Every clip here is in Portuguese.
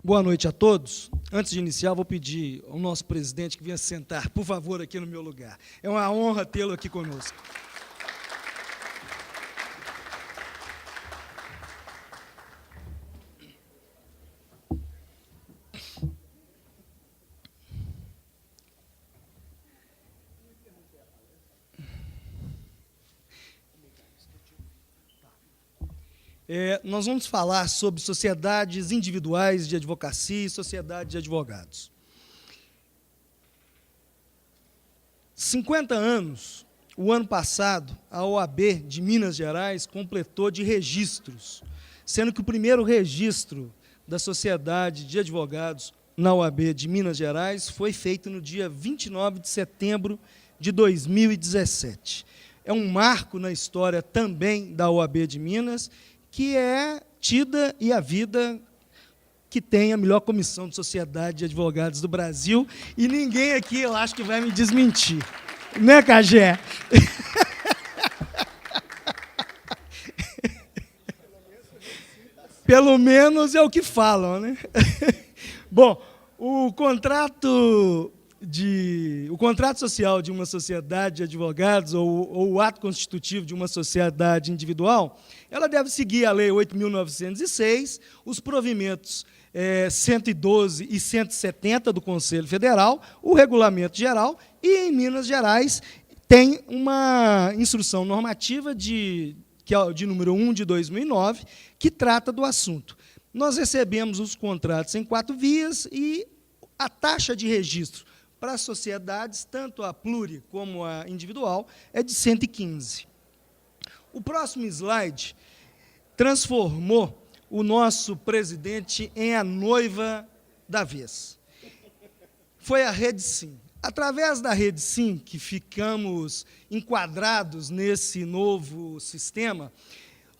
Boa noite a todos. Antes de iniciar, vou pedir ao nosso presidente que venha sentar, por favor, aqui no meu lugar. É uma honra tê-lo aqui conosco. Nós vamos falar sobre sociedades individuais de advocacia e sociedade de advogados. 50 anos, o ano passado, a OAB de Minas Gerais completou de registros, sendo que o primeiro registro da sociedade de advogados na OAB de Minas Gerais foi feito no dia 29 de setembro de 2017. É um marco na história também da OAB de Minas, que é tida e a vida que tem a melhor comissão de sociedade de advogados do Brasil, e ninguém aqui, eu acho, que vai me desmentir. Né, Cagé? Pelo menos é o que falam, né? Bom, o contrato social de uma sociedade de advogados ou o ato constitutivo de uma sociedade individual, ela deve seguir a Lei 8.906, os provimentos 112 e 170 do Conselho Federal, o Regulamento Geral, e, em Minas Gerais, tem uma instrução normativa de número 1 de 2009, que trata do assunto. Nós recebemos os contratos em 4 vias e a taxa de registro para as sociedades, tanto a pluri como a individual, é de 115. O próximo slide transformou o nosso presidente em a noiva da vez. Foi a Rede Sim. Através da Rede Sim, que ficamos enquadrados nesse novo sistema,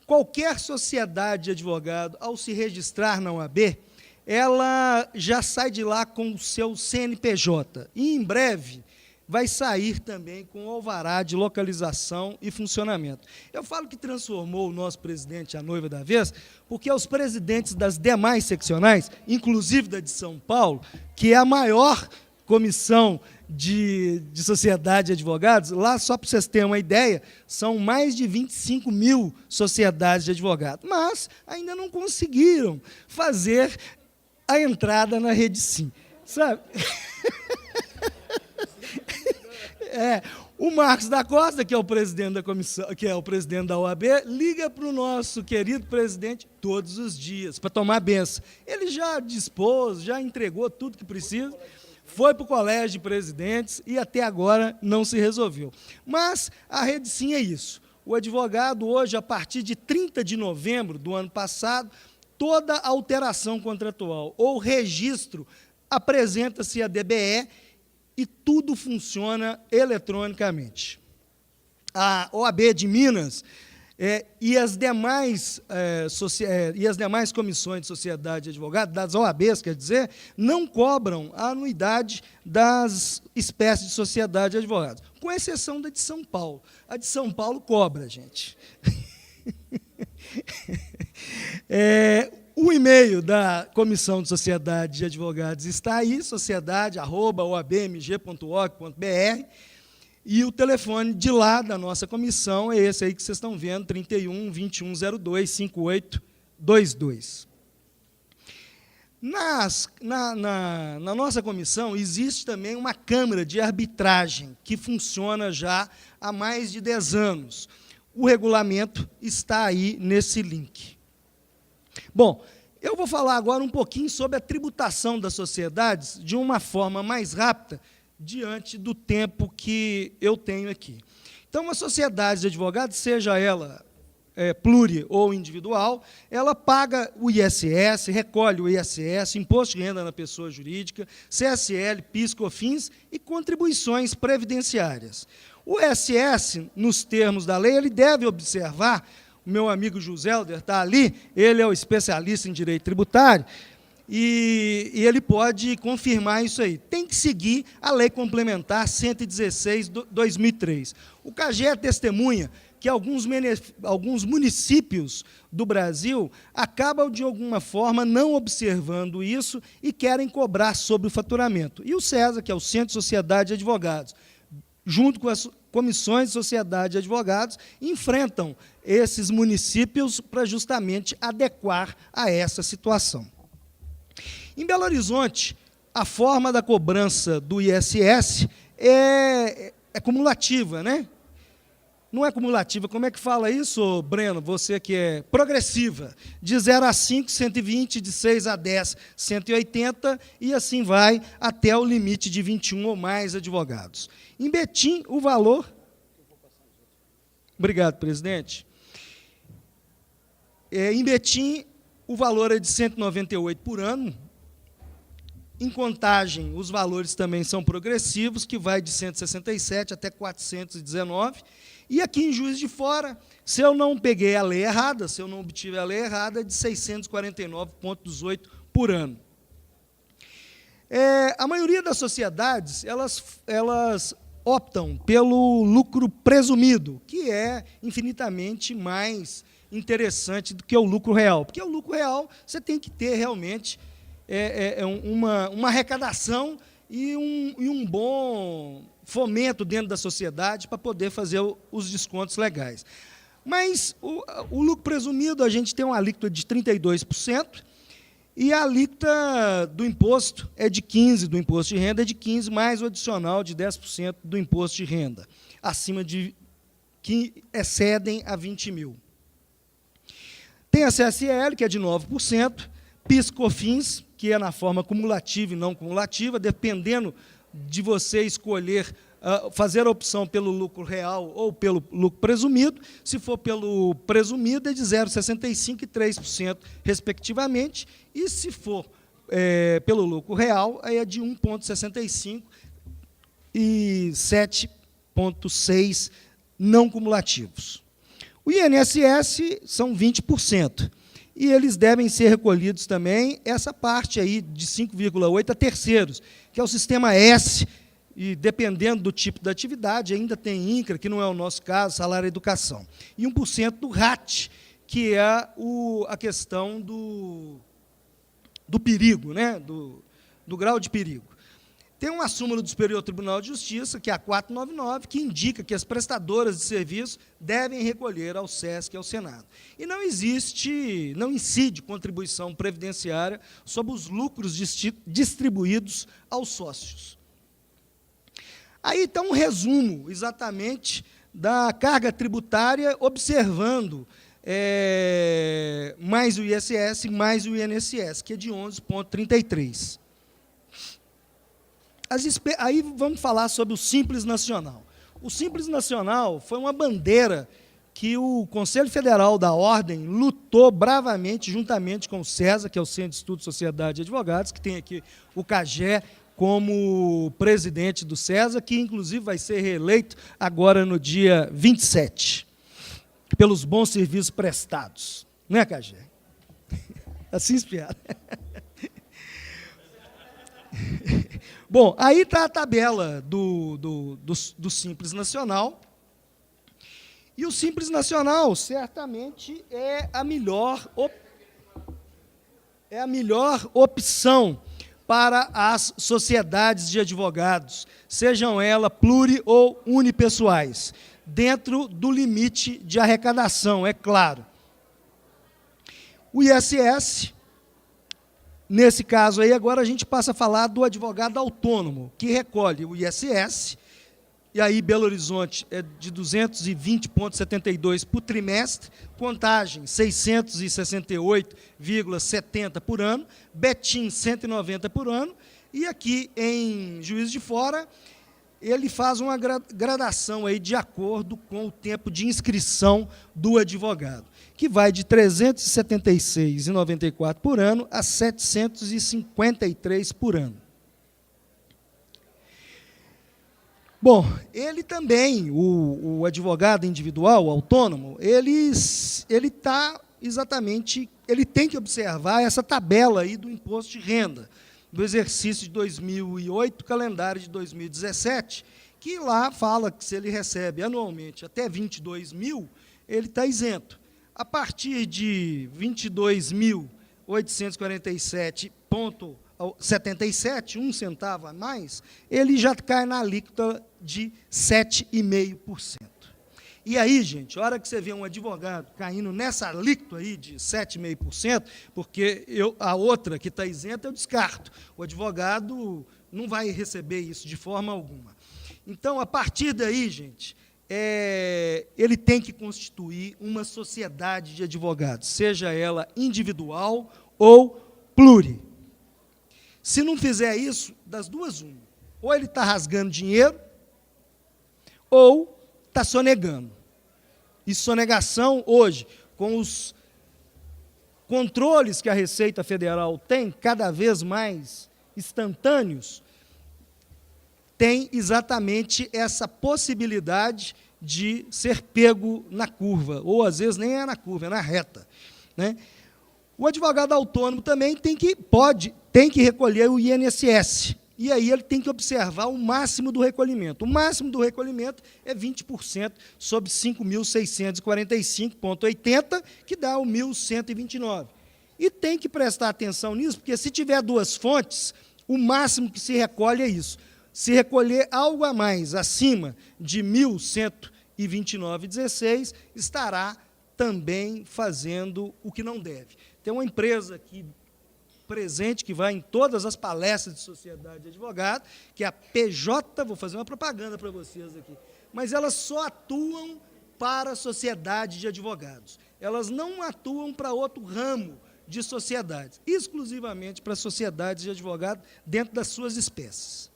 qualquer sociedade de advogado, ao se registrar na OAB, ela já sai de lá com o seu CNPJ. E, em breve, vai sair também com o alvará de localização e funcionamento. Eu falo que transformou o nosso presidente a noiva da vez, porque os presidentes das demais seccionais, inclusive da de São Paulo, que é a maior comissão de sociedade de advogados, lá, só para vocês terem uma ideia, são mais de 25 mil sociedades de advogados, mas ainda não conseguiram fazer a entrada na Rede Sim, sabe? O Marcos da Costa, que é o presidente da comissão, que é o presidente da OAB, liga para o nosso querido presidente todos os dias para tomar benção. Ele já dispôs, já entregou tudo que precisa, foi para o colégio de presidentes e até agora não se resolveu. Mas a Rede Sim é isso. O advogado hoje, a partir de 30 de novembro do ano passado, toda alteração contratual ou registro apresenta-se à DBE e tudo funciona eletronicamente. A OAB de Minas e as demais comissões de sociedade de advogados, das OABs, quer dizer, não cobram a anuidade das espécies de sociedade de advogados, com exceção da de São Paulo. A de São Paulo cobra, gente. O e-mail da Comissão de Sociedade de Advogados está aí, sociedade@oabmg.org.br, e o telefone de lá, da nossa comissão, é esse aí que vocês estão vendo, 31 2102 5822. Na nossa comissão, existe também uma Câmara de Arbitragem, que funciona já há mais de 10 anos. O regulamento está aí nesse link. Bom, eu vou falar agora um pouquinho sobre a tributação das sociedades de uma forma mais rápida, diante do tempo que eu tenho aqui. Então, uma sociedade de advogados, seja ela pluri ou individual, ela paga o ISS, recolhe o ISS, Imposto de Renda na Pessoa Jurídica, CSL, PIS, COFINS e contribuições previdenciárias. O ISS, nos termos da lei, ele deve observar, o meu amigo Joselder está ali, ele é o especialista em direito tributário, e ele pode confirmar isso aí. Tem que seguir a Lei Complementar 116/2003. O CAGE é testemunha que alguns municípios do Brasil acabam, de alguma forma, não observando isso e querem cobrar sobre o faturamento. E o CESA, que é o Centro de Sociedade de Advogados, junto com as comissões de sociedade de advogados, enfrentam esses municípios para justamente adequar a essa situação. Em Belo Horizonte, a forma da cobrança do ISS é cumulativa, né? Não é cumulativa, como é que fala isso, Breno? Você que é progressiva, de 0 a 5, 120, de 6 a 10, 180, e assim vai até o limite de 21 ou mais advogados. Em Betim, o valor... Obrigado, presidente. Em Betim, o valor é de 198 por ano. Em Contagem, os valores também são progressivos, que vai de 167 até 419. E aqui em Juiz de Fora, se eu não peguei a lei errada, se eu não obtive a lei errada, é de 649,18 por ano. A maioria das sociedades, elas optam pelo lucro presumido, que é infinitamente mais interessante do que o lucro real. Porque o lucro real, você tem que ter realmente uma arrecadação e um bom fomento dentro da sociedade para poder fazer os descontos legais. Mas o lucro presumido, a gente tem uma alíquota de 32%, e a alíquota do imposto é de 15%, do imposto de renda é de 15%, mais o adicional de 10% do imposto de renda, acima de que excedem a 20 mil. Tem a CSL, que é de 9%, PIS/COFINS, que é na forma cumulativa e não cumulativa, dependendo de você escolher fazer a opção pelo lucro real ou pelo lucro presumido. Se for pelo presumido, é de 0,65% e 3%, respectivamente, e se for pelo lucro real, aí é de 1,65% e 7,6% não cumulativos. O INSS são 20%, e eles devem ser recolhidos também, essa parte aí de 5,8% a terceiros, que é o sistema S, e dependendo do tipo da atividade, ainda tem INCRA, que não é o nosso caso, salário e educação. E 1% do RAT, que é a questão do perigo, né? do grau de perigo. Tem uma súmula do Superior Tribunal de Justiça, que é a 499, que indica que as prestadoras de serviço devem recolher ao SESC e ao Senado. E não incide contribuição previdenciária sobre os lucros distribuídos aos sócios. Aí está um resumo, exatamente, da carga tributária, observando mais o ISS, mais o INSS, que é de 11,33. Aí vamos falar sobre o Simples Nacional. O Simples Nacional foi uma bandeira que o Conselho Federal da Ordem lutou bravamente, juntamente com o CESA, que é o Centro de Estudo Sociedade de Advogados, que tem aqui o Cagé como presidente do CESA, que, inclusive, vai ser reeleito agora no dia 27, pelos bons serviços prestados. Não é, Cagé? Assim espiado. Bom, aí está a tabela do Simples Nacional. E o Simples Nacional, certamente, é a melhor opção para as sociedades de advogados, sejam elas pluri- ou unipessoais, dentro do limite de arrecadação, é claro. O ISS, nesse caso aí, agora a gente passa a falar do advogado autônomo, que recolhe o ISS, e aí Belo Horizonte é de 220,72 por trimestre, Contagem 668,70 por ano, Betim 190 por ano, e aqui em Juiz de Fora ele faz uma gradação aí de acordo com o tempo de inscrição do advogado, que vai de R$ 376,94 por ano a R$ 753 por ano. Bom, ele também, o advogado individual, o autônomo, ele tem que observar essa tabela aí do imposto de renda, do exercício de 2008, calendário de 2017, que lá fala que se ele recebe anualmente até 22 mil, ele está isento. A partir de 22.847,77, 1 centavo a mais, ele já cai na alíquota de 7,5%. E aí, gente, a hora que você vê um advogado caindo nessa alíquota aí de 7,5%, porque a outra que está isenta eu descarto. O advogado não vai receber isso de forma alguma. Então, a partir daí, gente, ele tem que constituir uma sociedade de advogados, seja ela individual ou pluri. Se não fizer isso, das duas, uma. Ou ele está rasgando dinheiro, ou está sonegando. E sonegação, hoje, com os controles que a Receita Federal tem, cada vez mais instantâneos, tem exatamente essa possibilidade de ser pego na curva, ou às vezes nem é na curva, é na reta, né? O advogado autônomo também tem que recolher o INSS, e aí ele tem que observar o máximo do recolhimento. O máximo do recolhimento é 20% sobre 5.645,80, que dá o 1.129. E tem que prestar atenção nisso, porque se tiver duas fontes, o máximo que se recolhe é isso. Se recolher algo a mais, acima de 1.129,16, estará também fazendo o que não deve. Tem uma empresa aqui presente, que vai em todas as palestras de sociedade de advogado, que é a PJ, vou fazer uma propaganda para vocês aqui, mas elas só atuam para a sociedade de advogados. Elas não atuam para outro ramo de sociedades, exclusivamente para sociedades de advogados dentro das suas espécies.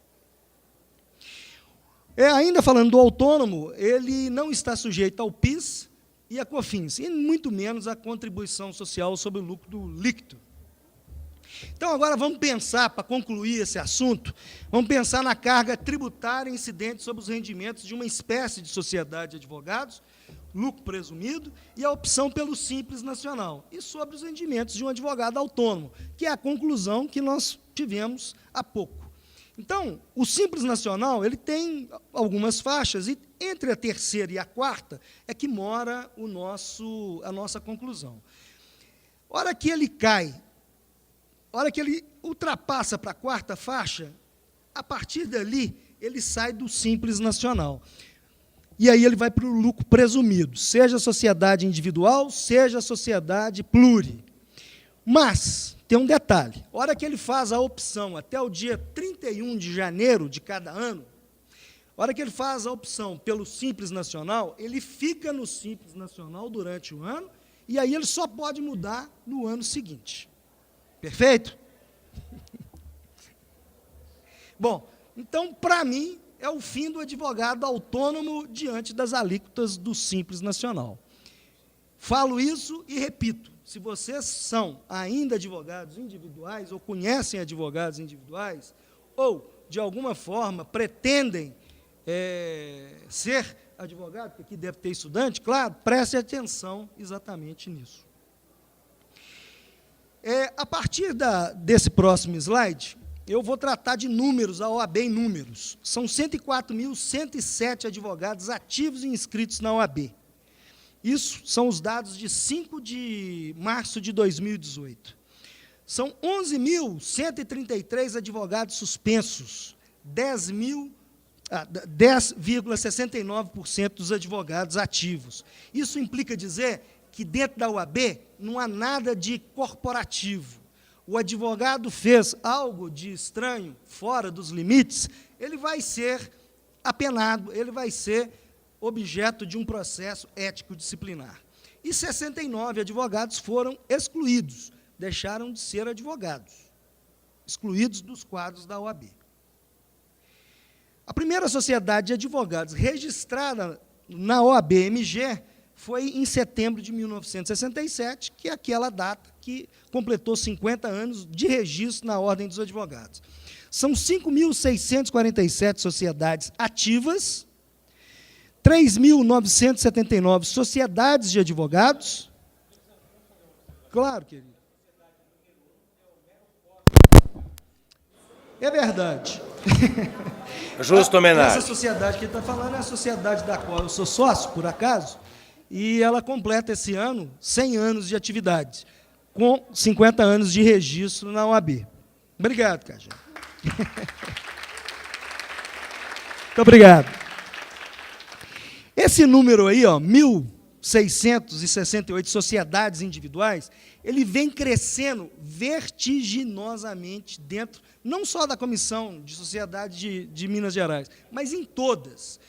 Ainda falando do autônomo, ele não está sujeito ao PIS e à COFINS, e muito menos à contribuição social sobre o lucro líquido. Então, agora vamos pensar, para concluir esse assunto, vamos pensar na carga tributária incidente sobre os rendimentos de uma espécie de sociedade de advogados, lucro presumido, e a opção pelo Simples Nacional, e sobre os rendimentos de um advogado autônomo, que é a conclusão que nós tivemos há pouco. Então, o Simples Nacional, ele tem algumas faixas, e entre a terceira e a quarta é que mora a nossa conclusão. A hora que ele cai, a hora que ele ultrapassa para a quarta faixa, a partir dali, ele sai do Simples Nacional. E aí ele vai para o lucro presumido, seja sociedade individual, seja sociedade pluri. Mas tem um detalhe, a hora que ele faz a opção até o dia 31 de janeiro de cada ano, a hora que ele faz a opção pelo Simples Nacional, ele fica no Simples Nacional durante o ano, e aí ele só pode mudar no ano seguinte. Perfeito? Bom, então, para mim, é o fim do advogado autônomo diante das alíquotas do Simples Nacional. Falo isso e repito, se vocês são ainda advogados individuais, ou conhecem advogados individuais, ou, de alguma forma, pretendem ser advogado, porque aqui deve ter estudante, claro, preste atenção exatamente nisso. A partir desse próximo slide, eu vou tratar de números, a OAB em números. São 104.107 advogados ativos e inscritos na OAB. Isso são os dados de 5 de março de 2018. São 11.133 advogados suspensos, 10,69% dos advogados ativos. Isso implica dizer que dentro da OAB não há nada de corporativo. O advogado fez algo de estranho, fora dos limites, ele vai ser apenado, ele vai ser objeto de um processo ético-disciplinar. E 69 advogados foram excluídos, deixaram de ser advogados, excluídos dos quadros da OAB. A primeira sociedade de advogados registrada na OAB-MG foi em setembro de 1967, que é aquela data que completou 50 anos de registro na Ordem dos Advogados. São 5.647 sociedades ativas, 3.979 sociedades de advogados. Claro, querido. É verdade. Justa homenagem. Essa sociedade que ele está falando é a sociedade da qual eu sou sócio, por acaso, e ela completa esse ano 100 anos de atividade, com 50 anos de registro na OAB. Obrigado, Cajá. Muito obrigado. Esse número aí, 1.668 sociedades individuais, ele vem crescendo vertiginosamente dentro, não só da Comissão de Sociedade de Minas Gerais, mas em todas.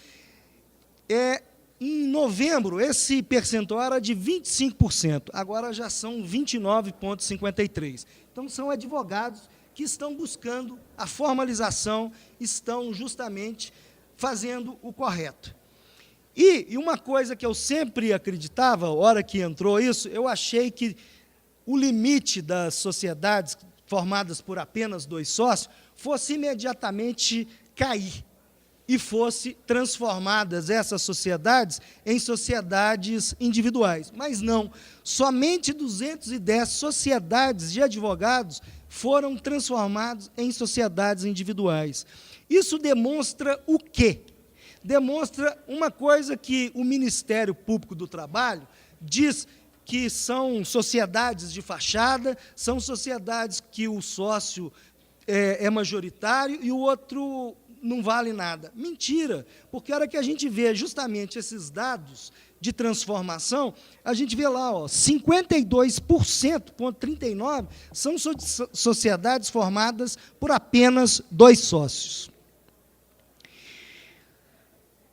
Em novembro, esse percentual era de 25%, agora já são 29,53%. Então, são advogados que estão buscando a formalização, estão justamente fazendo o correto. E uma coisa que eu sempre acreditava, a hora que entrou isso, eu achei que o limite das sociedades formadas por apenas 2 sócios fosse imediatamente cair e fosse transformadas essas sociedades em sociedades individuais. Mas não, somente 210 sociedades de advogados foram transformadas em sociedades individuais. Isso demonstra o quê? Demonstra uma coisa que o Ministério Público do Trabalho diz que são sociedades de fachada, são sociedades que o sócio é majoritário e o outro não vale nada. Mentira, porque a hora que a gente vê justamente esses dados de transformação, a gente vê lá, 52,39% são sociedades formadas por apenas 2 sócios.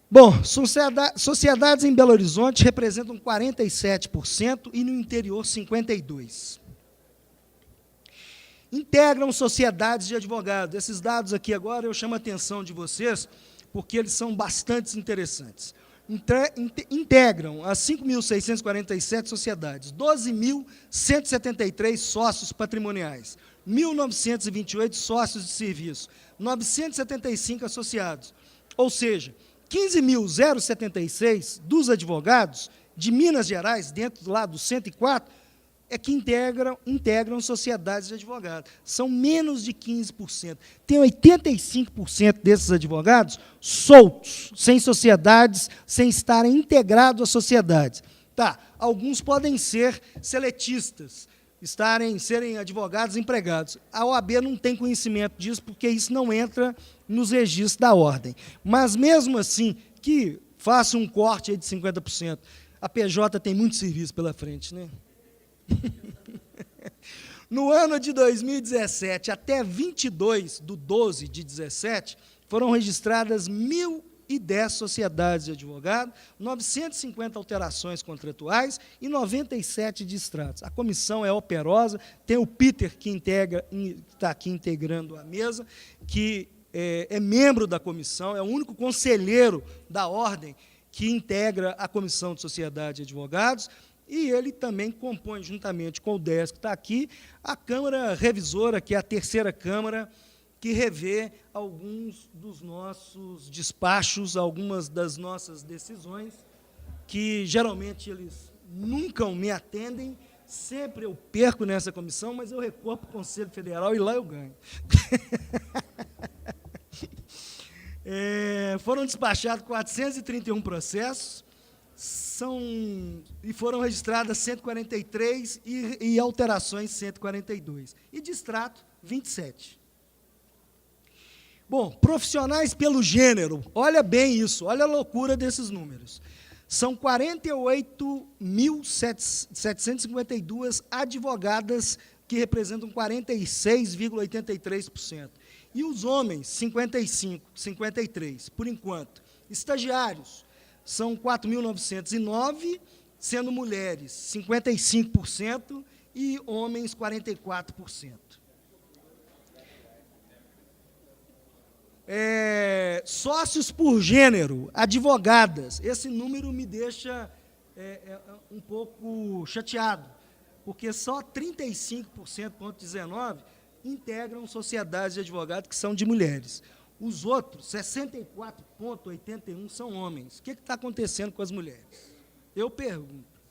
Bom, sociedades em Belo Horizonte representam 47% e no interior 52%. Integram sociedades de advogados. Esses dados aqui agora eu chamo a atenção de vocês, porque eles são bastante interessantes. Integram as 5.647 sociedades, 12.173 sócios patrimoniais, 1.928 sócios de serviço, 975 associados, ou seja, 15.076 dos advogados de Minas Gerais, dentro lá dos 104, é que integram sociedades de advogados. São menos de 15%. Tem 85% desses advogados soltos, sem sociedades, sem estarem integrados às sociedades. Tá, alguns podem ser seletistas, serem advogados empregados. A OAB não tem conhecimento disso, porque isso não entra nos registros da ordem. Mas, mesmo assim, que faça um corte aí de 50%, a PJ tem muito serviço pela frente, né? No ano de 2017, até 22/12/17, foram registradas 1.010 sociedades de advogado, 950 alterações contratuais e 97 distratos. A comissão é operosa, tem o Peter, que está aqui integrando a mesa, que é membro da comissão, é o único conselheiro da ordem que integra a Comissão de Sociedade de Advogados, e ele também compõe, juntamente com o DES, que está aqui, a Câmara Revisora, que é a terceira Câmara, que revê alguns dos nossos despachos, algumas das nossas decisões, que geralmente eles nunca me atendem, sempre eu perco nessa comissão, mas eu recorro para o Conselho Federal e lá eu ganho. Foram despachados 431 processos, e foram registradas 143 e alterações 142. E distrato, 27. Bom, profissionais pelo gênero, olha bem isso, olha a loucura desses números. São 48.752 advogadas, que representam 46,83%. E os homens, 53%, por enquanto. Estagiários, são 4.909, sendo mulheres 55% e homens 44%. Sócios por gênero, advogadas, esse número me deixa um pouco chateado, porque só 35,19% integram sociedades de advogados que são de mulheres. Os outros, 64,81%, são homens. O que está acontecendo com as mulheres? Eu pergunto.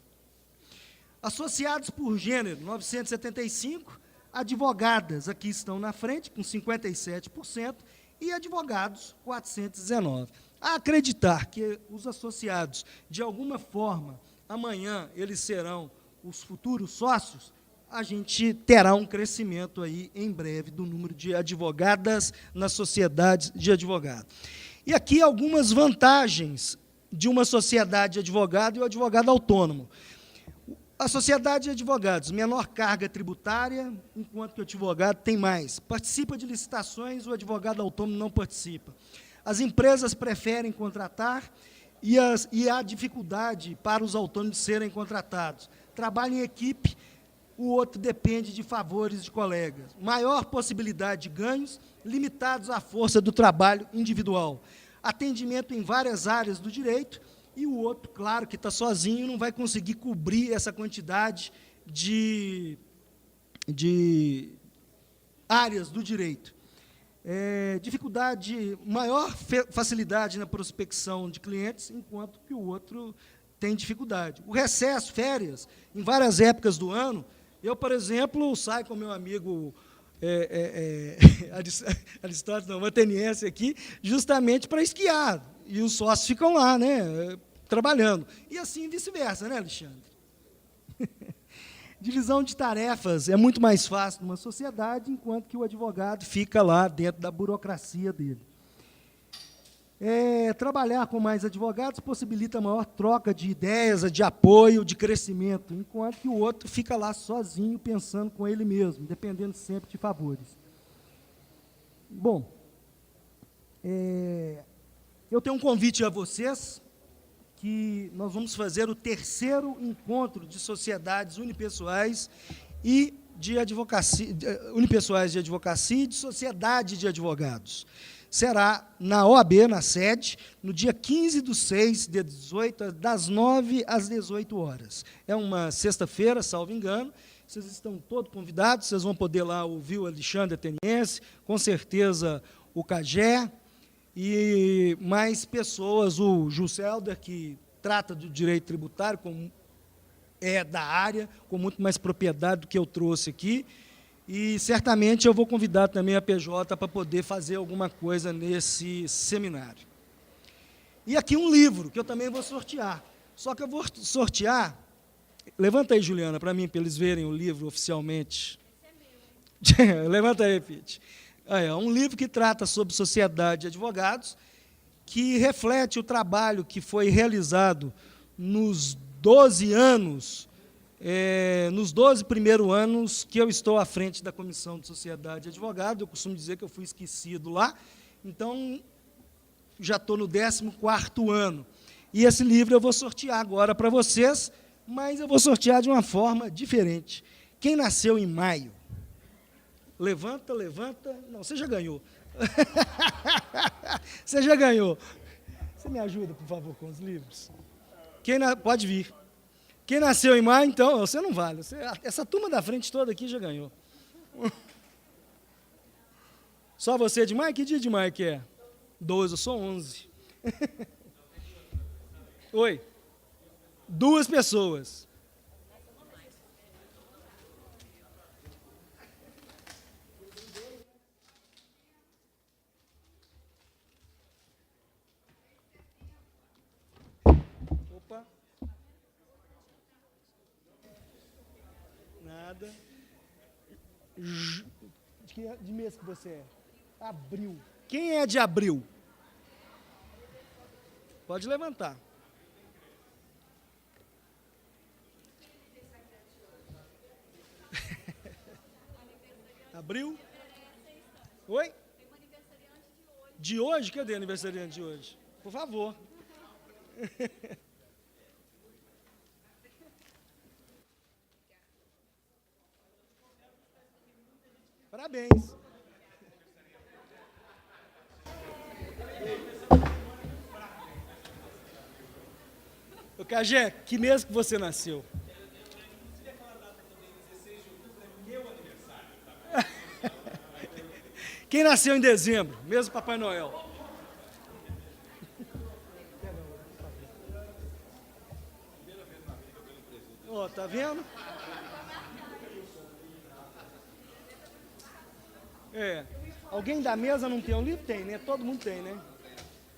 Associados por gênero, 975, advogadas aqui estão na frente, com 57%, e advogados, 419. A acreditar que os associados, de alguma forma, amanhã eles serão os futuros sócios, a gente terá um crescimento aí, em breve, do número de advogadas nas sociedades de advogado. E aqui algumas vantagens de uma sociedade de advogado e o advogado autônomo. A sociedade de advogados, menor carga tributária, enquanto que o advogado tem mais. Participa de licitações, o advogado autônomo não participa. As empresas preferem contratar e há dificuldade para os autônomos serem contratados. Trabalho em equipe, o outro depende de favores de colegas. Maior possibilidade de ganhos, limitados à força do trabalho individual. Atendimento em várias áreas do direito, e o outro, claro, que está sozinho, não vai conseguir cobrir essa quantidade de áreas do direito. Maior facilidade na prospecção de clientes, enquanto que o outro tem dificuldade. O recesso, férias, em várias épocas do ano, eu, por exemplo, saio com meu amigo Aristóteles, não, ateniense aqui, justamente para esquiar, e os sócios ficam lá, né, trabalhando. E assim vice-versa, né, Alexandre? Divisão de tarefas é muito mais fácil numa sociedade, enquanto que o advogado fica lá dentro da burocracia dele. Trabalhar com mais advogados possibilita maior troca de ideias, de apoio, de crescimento, enquanto que o outro fica lá sozinho, pensando com ele mesmo, dependendo sempre de favores. Bom, eu tenho um convite a vocês, que nós vamos fazer o 3º encontro de sociedades unipessoais e de advocacia, unipessoais de advocacia e de sociedade de advogados. Será na OAB, na sede, no dia 15/6, das 9 às 18 horas. É uma sexta-feira, salvo engano. Vocês estão todos convidados, vocês vão poder lá ouvir o Alexandre Ateniense, com certeza o Cagé, e mais pessoas, o Juscelder, que trata do direito tributário, como é da área, com muito mais propriedade do que eu trouxe aqui, e certamente eu vou convidar também a PJ para poder fazer alguma coisa nesse seminário. E aqui um livro, que eu também vou sortear. Só que eu vou sortear... Levanta aí, Juliana, para mim, para eles verem o livro oficialmente. Esse é meu. Levanta aí, Pete. Um livro que trata sobre sociedade de advogados, que reflete o trabalho que foi realizado nos 12 anos, nos 12 primeiros anos que eu estou à frente da Comissão de Sociedade de Advogados. Eu costumo dizer que eu fui esquecido lá, então já estou no 14º ano. E esse livro eu vou sortear agora para vocês, mas eu vou sortear de uma forma diferente. Quem nasceu em maio? Levanta, levanta. Não, você já ganhou. Você já ganhou. Você me ajuda, por favor, com os livros? Pode vir. Quem nasceu em maio, então, você não vale. Essa turma da frente toda aqui já ganhou. Só você de maio? Que dia de maio que é? 12, eu sou 11. Oi. 2 pessoas. Opa. Nada. De mês que você é? Abril. Quem é de abril? Pode levantar. Abril? Oi? Tem um aniversariante de hoje. De hoje? Cadê o aniversariante de hoje? Por favor. Parabéns. Ô, Cagé, que mês que você nasceu? Quem nasceu em dezembro? Mesmo Papai Noel. Ó, tá vendo? Alguém da mesa não tem um livro? Tem, né? Todo mundo tem, né?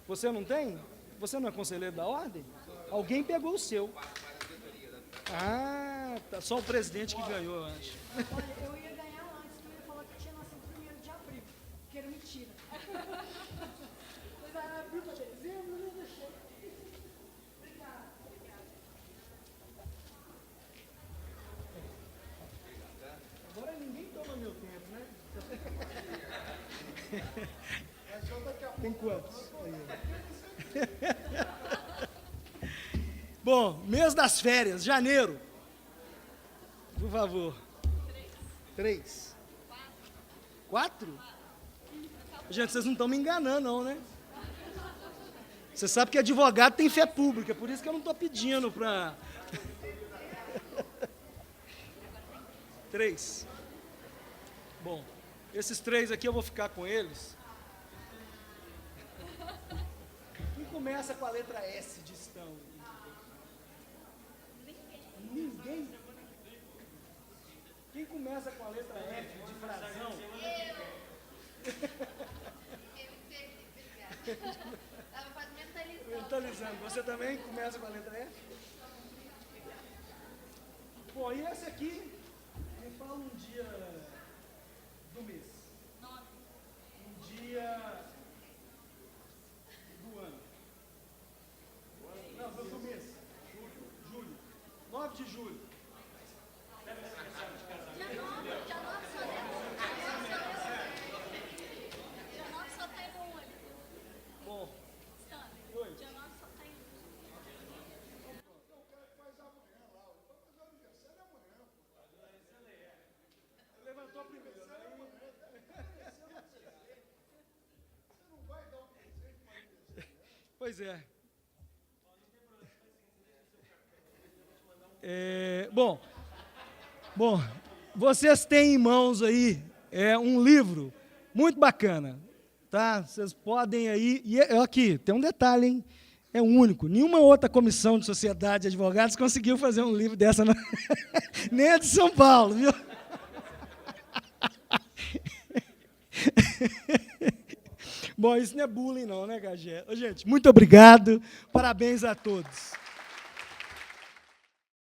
Você não tem? Você não é conselheiro da ordem? Alguém pegou o seu. Ah, tá só o presidente que ganhou, eu acho. Olha, eu ia ganhar antes, que eu ia falar que tinha nascido 1º de abril, que era mentira. Mas era abril para dezembro, não deixou. Obrigada. Agora ninguém toma meu tempo, né? Tem quantos? Bom, mês das férias, janeiro. Por favor. 3. 4? Gente, vocês não estão me enganando, não, né? Você sabe que advogado tem fé pública, por isso que eu não estou pedindo para... 3. Bom, esses 3 aqui eu vou ficar com eles. Quem começa com a letra S de estão? Ninguém? Quem começa com a letra F de frasão? Estava mentalizando. Mentalizando. Você também começa com a letra F? Bom, e esse aqui, me fala um dia do mês. Um dia do ano. Não, do mês. Julho. 9 de julho. Dia 9 só tem um ali. Bom, Stanley. oi. Dia 9 só tem um. Levantou primeiro, né? Pois é. Bom, vocês têm em mãos aí um livro muito bacana, tá? Vocês podem aí... E aqui, tem um detalhe, hein? É único. Nenhuma outra comissão de sociedade de advogados conseguiu fazer um livro dessa, não. Nem a de São Paulo, viu? Bom, isso não é bullying não, né, Cagé? Gente, muito obrigado. Parabéns a todos.